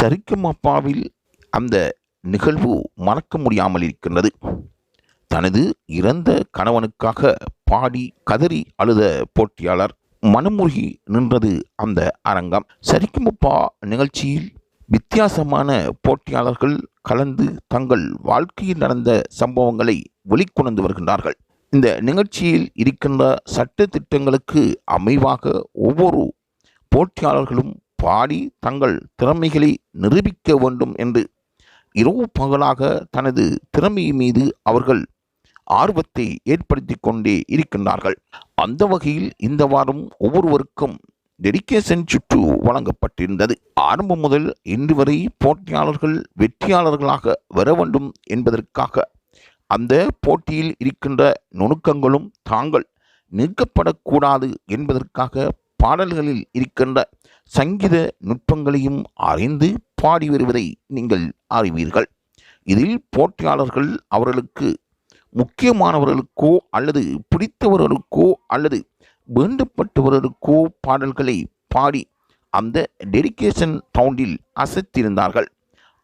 சரிகமபாவில் அந்த நிகழ்வு மறக்க முடியாமல் இருக்கின்றது. தனது இறந்த கணவனுக்காக பாடி கதறி அழுத போட்டியாளர் மனமுருகி நின்றது அந்த அரங்கம். சரிகமபா நிகழ்ச்சியில் வித்தியாசமான போட்டியாளர்கள் கலந்து தங்கள் வாழ்க்கையில் நடந்த சம்பவங்களை வெளிக்கொணர்ந்து வருகின்றார்கள். இந்த நிகழ்ச்சியில் இருக்கின்ற சட்ட திட்டங்களுக்கு அமைவாக ஒவ்வொரு போட்டியாளர்களும் பாடி தங்கள் திறமைகளை நிரூபிக்க வேண்டும் என்று இரவு பகலாக தனது திறமை மீது அவர்கள் ஆர்வத்தை ஏற்படுத்தி கொண்டே இருக்கின்றார்கள். அந்த வகையில் இந்த வாரம் ஒவ்வொருவருக்கும் டெடிகேஷன் சுற்று வழங்கப்பட்டிருந்தது. ஆரம்பம் முதல் இன்று வரை போட்டியாளர்கள் வெற்றியாளர்களாக வர வேண்டும் என்பதற்காக அந்த போட்டியில் இருக்கின்ற நுணுக்கங்களும் தாங்கள் நீக்கப்படக்கூடாது என்பதற்காக பாடல்களில் இருக்கின்ற சங்கீத நுட்பங்களையும் அறிந்து பாடி வருவதை நீங்கள் அறிவீர்கள். இதில் போட்டியாளர்கள் அவர்களுக்கு முக்கியமானவர்களுக்கோ அல்லது பிடித்தவர்களுக்கோ அல்லது வேண்டப்பட்டவர்களுக்கோ பாடல்களை பாடி அந்த டெடிகேஷன் ரவுண்டில் அசைத்திருந்தார்கள்.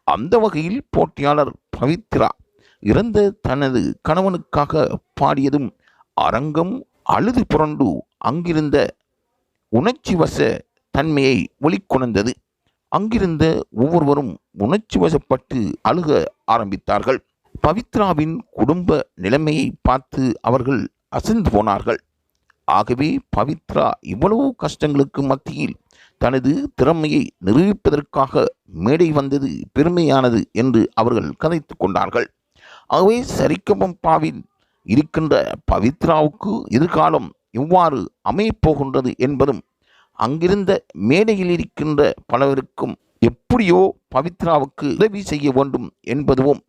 அந்த வகையில் போட்டியாளர் பவித்ரா இறந்த தனது கணவனுக்காக பாடியதும் அரங்கம் அழுது புரண்டு அங்கிருந்த உணர்ச்சி வச தன்மையை வெளிக்கொணர்ந்தது. அங்கிருந்த ஒவ்வொருவரும் உணர்ச்சி வசப்பட்டு அழுக ஆரம்பித்தார்கள். பவித்ராவின் குடும்ப நிலைமையை பார்த்து அவர்கள் அசந்து போனார்கள். ஆகவே பவித்ரா இவ்வளவு கஷ்டங்களுக்கு மத்தியில் தனது திறமையை நிரூபிப்பதற்காக மேடை வந்தது பெருமையானது என்று அவர்கள் கதைத்து கொண்டார்கள். ஆகவே சரிகமபாவில் இருக்கின்ற பவித்ராவுக்கு எதிர்காலம் எவ்வாறு அமையப்போகின்றது என்பதும் அங்கிருந்த மேடையில் இருக்கின்ற பலருக்கும் எப்படியோ பவித்ராவுக்கு உதவி செய்ய வேண்டும் என்பதும்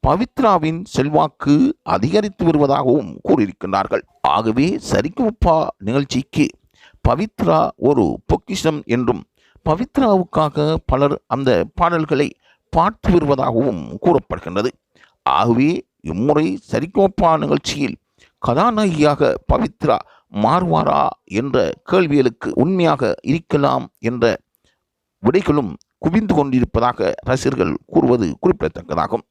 பவித்ராவின் செல்வாக்கு அதிகரித்து வருவதாகவும் கூறியிருக்கின்றார்கள். ஆகவே சரிகமபா நிகழ்ச்சிக்கு பவித்ரா ஒரு பொக்கிஷம் என்றும் பவித்ராவுக்காக பலர் அந்த பாடல்களை பார்த்து வருவதாகவும் கூறப்படுகின்றது. ஆகவே இம்முறை சரிகமபா நிகழ்ச்சியில் கதாநாயகியாக பவித்ரா மாறுவாரா என்ற கேள்விகளுக்கு உண்மையாக இருக்கலாம் என்ற விடைகளும் குவிந்து கொண்டிருப்பதாக ரசிகர்கள் கூறுவது குறிப்பிடத்தக்கதாகும்.